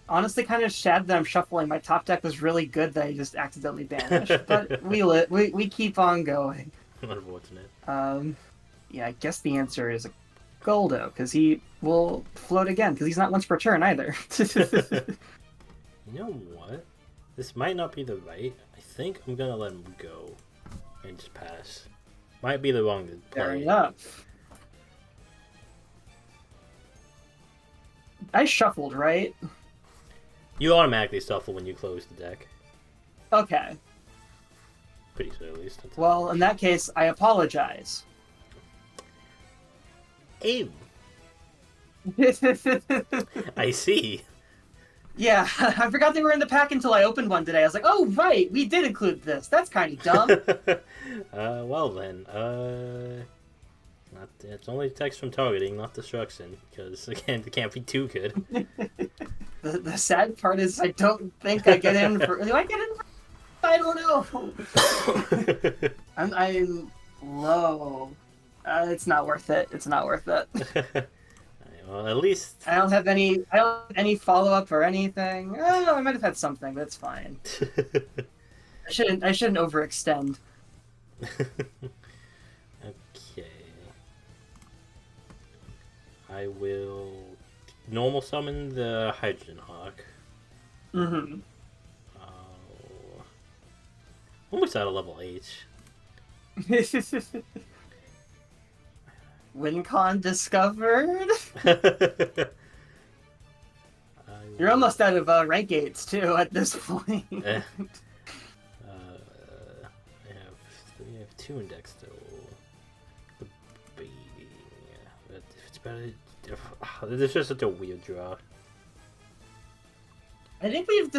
Honestly, kind of sad that I'm shuffling. My top deck was really good that I just accidentally banished. But we keep on going. Unfortunate. Yeah, I guess the answer is a Goldo, because he will float again, because he's not once per turn either. You know what? This might not be the right. I think I'm gonna let him go and just pass. Might be the wrong play. Fair enough. I shuffled, right? You automatically shuffle when you close the deck. Okay. Pretty sure, at least. Well, in that case, I apologize. Aim. I see. Yeah, I forgot they were in the pack until I opened one today. I was like, oh, right, we did include this. That's kind of dumb. Well then, it's only text from targeting, not destruction, because, again, it can't be too good. The sad part is I don't think I get in for... Do I get in for... I don't know. I'm low. It's not worth it. It's not worth it. Well, at least I don't have any follow up or anything. Oh, I might have had something, but it's fine. I shouldn't overextend. Okay. I will normal summon the Hydrogen Hawk. Mm-hmm. Almost out of level H. WinCon discovered? You're almost out of rank 8s too at this point. I have 2 index though. The baby. If it's better. This is such a weird draw. I think we've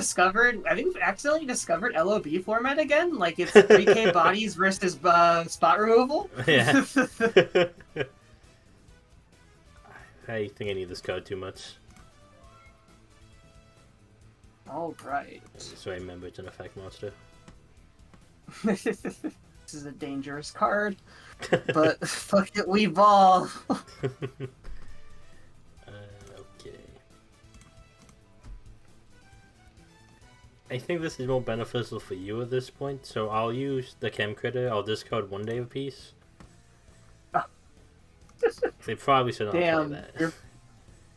accidentally discovered LOB format again. Like it's 3K bodies versus spot removal. Yeah. I think I need this card too much. All right. So I remember it's an effect monster. This is a dangerous card, but fuck it, we ball. Okay. I think this is more beneficial for you at this point, so I'll use the Chem Critter. I'll discard 1 day of peace. They probably should not play that.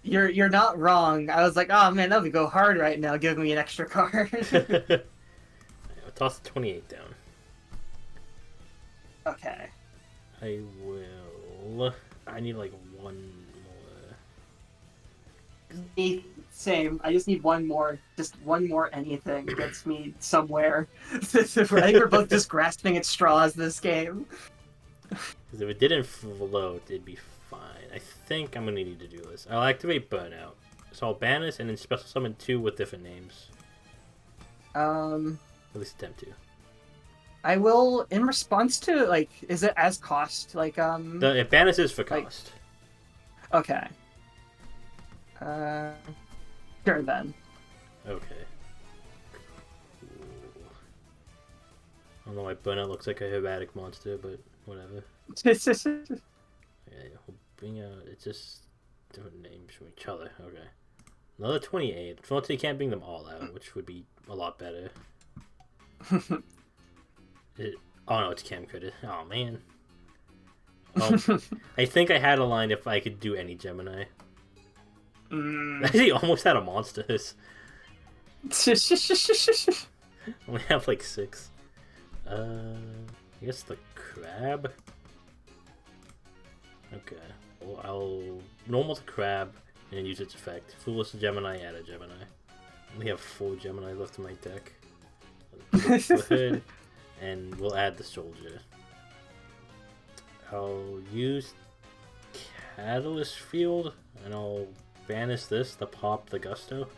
You're not wrong. I was like, oh man, that would go hard right now, giving me an extra card. I'll toss the 28 down. Okay. I will. I need like 1 more. Same. I just need 1 more. Just 1 more anything gets me somewhere. I think we're both just grasping at straws this game. Because if it didn't float, it'd be fine. I think I'm going to need to do this. I'll activate Burnout. So I'll ban this and then special summon 2 with different names. At least attempt to. I will, in response to, like, is it as cost? Like, It banishes for cost. Okay. Sure then. Okay. Cool. I don't know why Burnout looks like a erratic monster, but whatever. Yeah, we'll bring out. It's just different names from each other. Okay. Another 28. Unfortunately, you can't bring them all out, which would be a lot better. Oh no, it's Chem Critter. Oh man. I think I had a line if I could do any Gemini. Actually, almost out of monsters. Only have like 6. I guess the crab. Okay. Well, I'll normal to crab and then use its effect. Foolish Gemini, add a Gemini. I only have 4 Gemini left in my deck. Go ahead, and we'll add the soldier. I'll use Catalyst Field, and I'll banish this to pop the Gusto.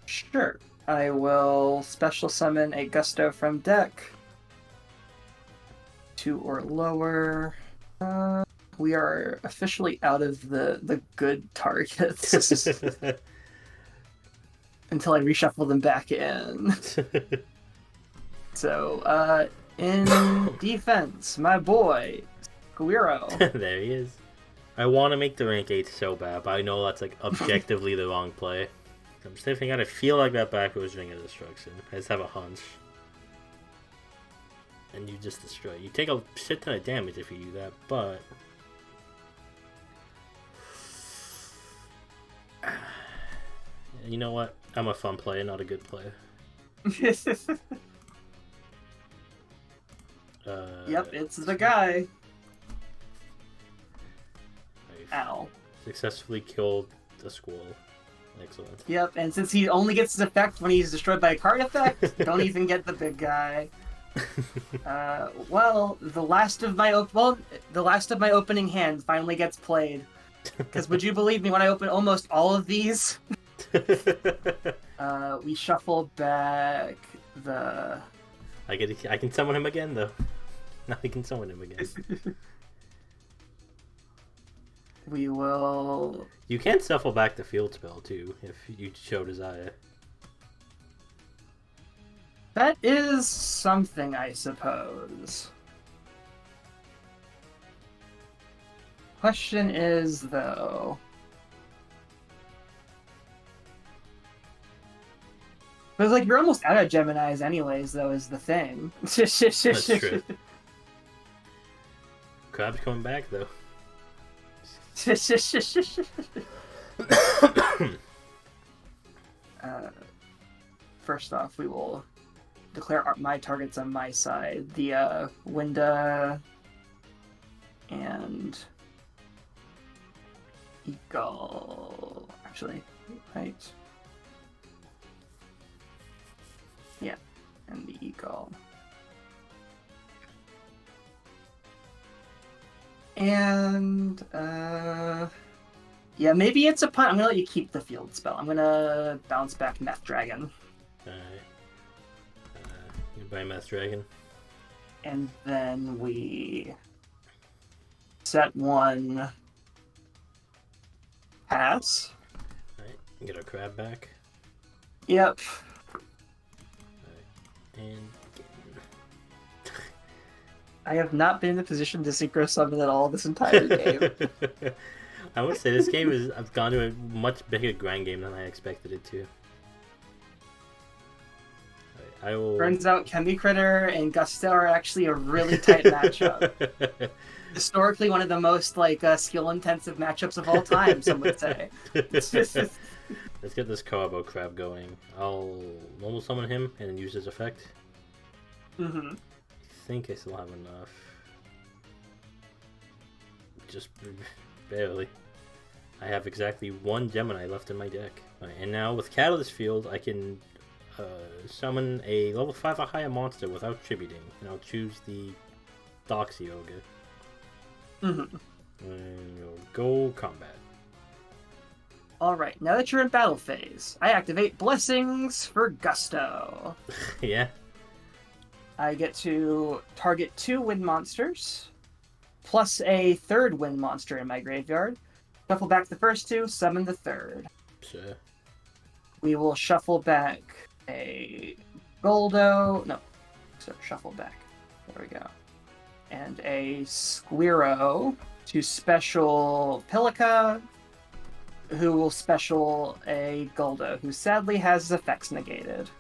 Sure. I will special summon a Gusto from deck. 2 or lower. We are officially out of the good targets. Until I reshuffle them back in. So, in defense, my boy, Guiro. There he is. I want to make the rank 8 so bad, but I know that's like objectively the wrong play. I'm sniffing out. I feel like that backwards Ring of Destruction. I just have a hunch. And you just destroy. You take a shit ton of damage if you do that, but... You know what? I'm a fun player, not a good player. Yep, it's the guy. Ow. Successfully killed the squirrel. Excellent. Yep, and since he only gets his effect when he's destroyed by a card effect, don't even get the big guy. Well, the last of my opening hand finally gets played. Because would you believe me, when I open almost all of these, we shuffle back the... I can summon him again, though. Now I can summon him again. We will... You can shuffle back the field spell, too, if you show desire. That is something, I suppose. Question is, though... But like, you're almost out of Geminis anyways, though, is the thing. That's true. Crab's coming back, though. First off, we will declare my targets on my side. The Winda and Eagle. Actually, right? Yeah, and the Eagle. And, yeah, maybe it's a punt. I'm gonna let you keep the field spell. I'm gonna bounce back Meth Dragon. Alright. Goodbye, Meth Dragon. And then we set one pass. Alright, get our crab back. Yep. Alright, and I have not been in a position to synchro summon at all this entire game. I would say this game I've gone to a much bigger grind game than I expected it to. I will... Turns out Chemi Critter and Gusto are actually a really tight matchup. Historically, one of the most skill-intensive matchups of all time, some would say. Let's get this Carbo Crab going. I'll normal summon him and then use his effect. Mm-hmm. I think I still have enough. Just barely. I have exactly 1 Gemini left in my deck. Right, and now with Catalyst Field, I can summon a level 5 or higher monster without tributing. And I'll choose the Doxy Ogre. Mm-hmm. And we'll go combat. Alright, now that you're in battle phase, I activate Blessings for Gusto. Yeah. I get to target 2 wind monsters, plus a 3rd wind monster in my graveyard. Shuffle back the first 2, summon the 3rd. Sure. We will shuffle back a Goldo. No, so shuffle back. There we go. And a Squirrel to special Pilica, who will special a Goldo, who sadly has his effects negated.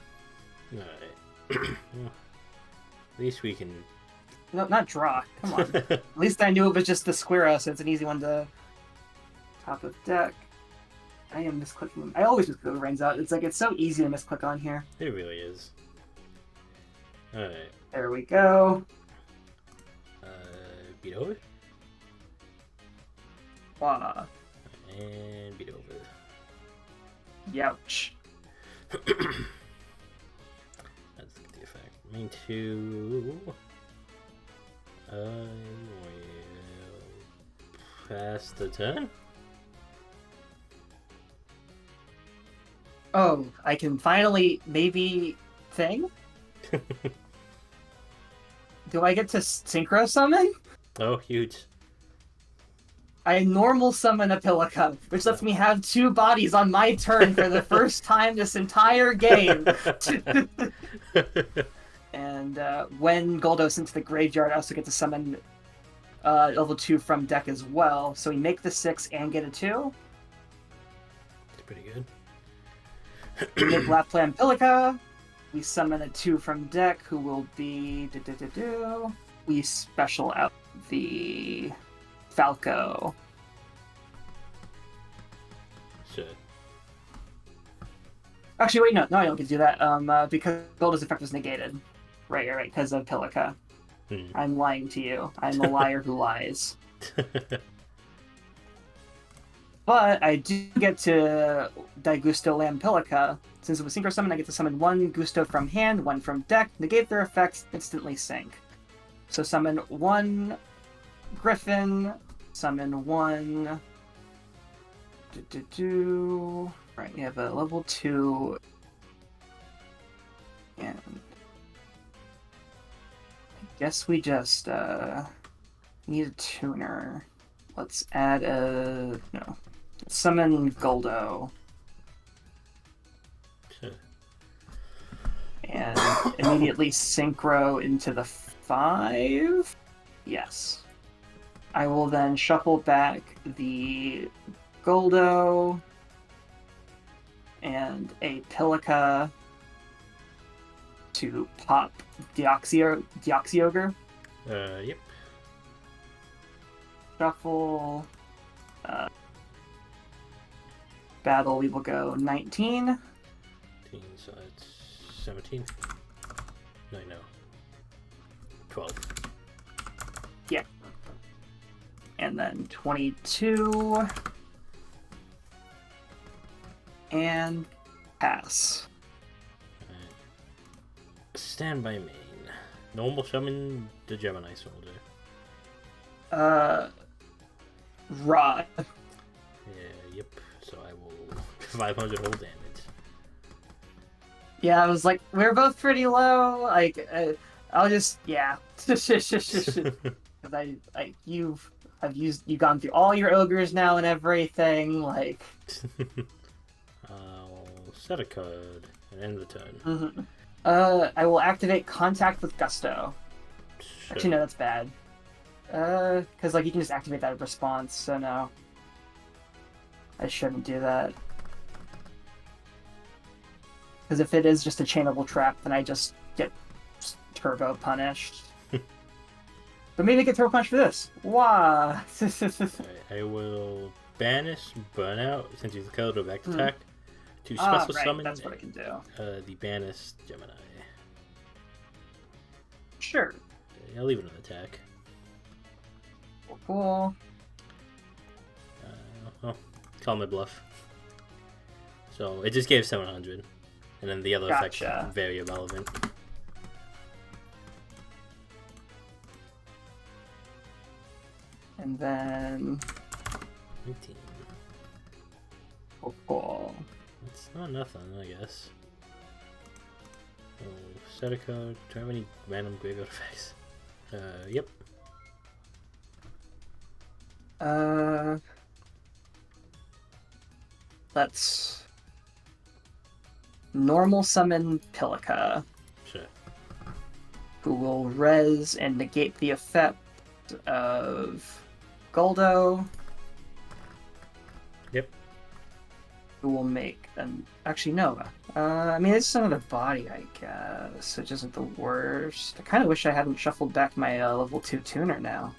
Alright. At least we can... No, not draw. Come on. At least I knew it was just the Squirrel, so it's an easy one to... Top of deck. I am misclicking. I always misclick the Rains Out. It's like, it's so easy to misclick on here. It really is. Alright. There we go. beat over. Wow. And beat over. Youch. Let's look at the effect. Main 2. I will pass the turn. Oh, I can finally maybe thing? Do I get to synchro summon? Oh, huge. I normal summon a Pilica, which lets me have 2 bodies on my turn for the first time this entire game. And when Goldo's into the graveyard, I also get to summon level 2 from deck as well. So we make the 6 and get a 2. It's pretty good. We make left play on Pilica. We summon a 2 from deck, who will be... We special out the Falco. Sure. Actually, wait, no, I don't get to do that. Because Goldo's effect was negated. Right, because of Pilica. I'm lying to you. I'm a liar who lies. But I do get to Gusto Lamb Pilica. Since it was Synchro Summon, I get to summon 1 Gusto from hand, 1 from deck, negate their effects, instantly sync. So summon 1 Griffin, summon 1... Right, we have a level 2... And... I guess we just, need a tuner. Let's add a... No. Let's summon Goldo. Sure. And immediately synchro into the 5? Yes. I will then shuffle back the Goldo and a Pilica to pop Deoxyogre. Yep. Shuffle. Battle, we will go 19. 18, so it's 17. No. 12. Yeah. And then 22. And pass. Alright. Standby main. Normal summon the Gemini Soldier. Rod. Yeah, yep. So I will 500 whole damage. Yeah, I was like, we're both pretty low. Like, I'll just, yeah. Because you've gone through all your ogres now and everything. Like, I'll set a card and end the turn. mm-hmm. I will activate Contact with Gusto. Sure. Actually, no, that's bad. Because like you can just activate that response. So no, I shouldn't do that. Because if it is just a chainable trap, then I just get turbo punished. But maybe I get turbo punished for this. Wow. I will banish Burnout since you code of back attack to special right, summon that's what I can do. the banished Gemini. Sure. I'll leave it on attack. Cool. Call my bluff. So it just gave 700, and then the other effects are very irrelevant. And then 19. cool. It's not nothing, I guess. So set a code. Do I have any random graveyard effects? Yep. Let's normal summon Pilica, Sure. who will res and negate the effect of Goldo. Yep. Who will make an... Actually, no. I mean, it's another body, I guess, which isn't the worst. I kind of wish I hadn't shuffled back my level 2 tuner now.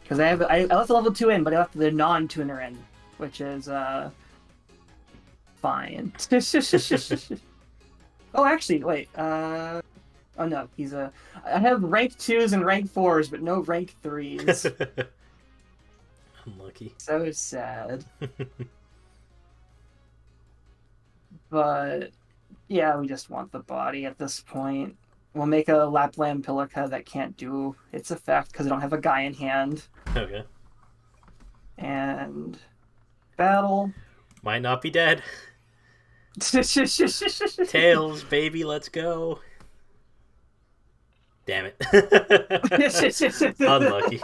Because I left the level 2 in, but I left the non-tuner in, which is, fine. Oh, actually, wait, Oh no, I have rank 2s and rank 4s, but no rank 3s. Unlucky. So sad. But yeah, we just want the body at this point. We'll make a Lapland Pilica that can't do its effect because I don't have a guy in hand. Okay. And battle. Might not be dead. Tails, baby, let's go. Damn it. Unlucky.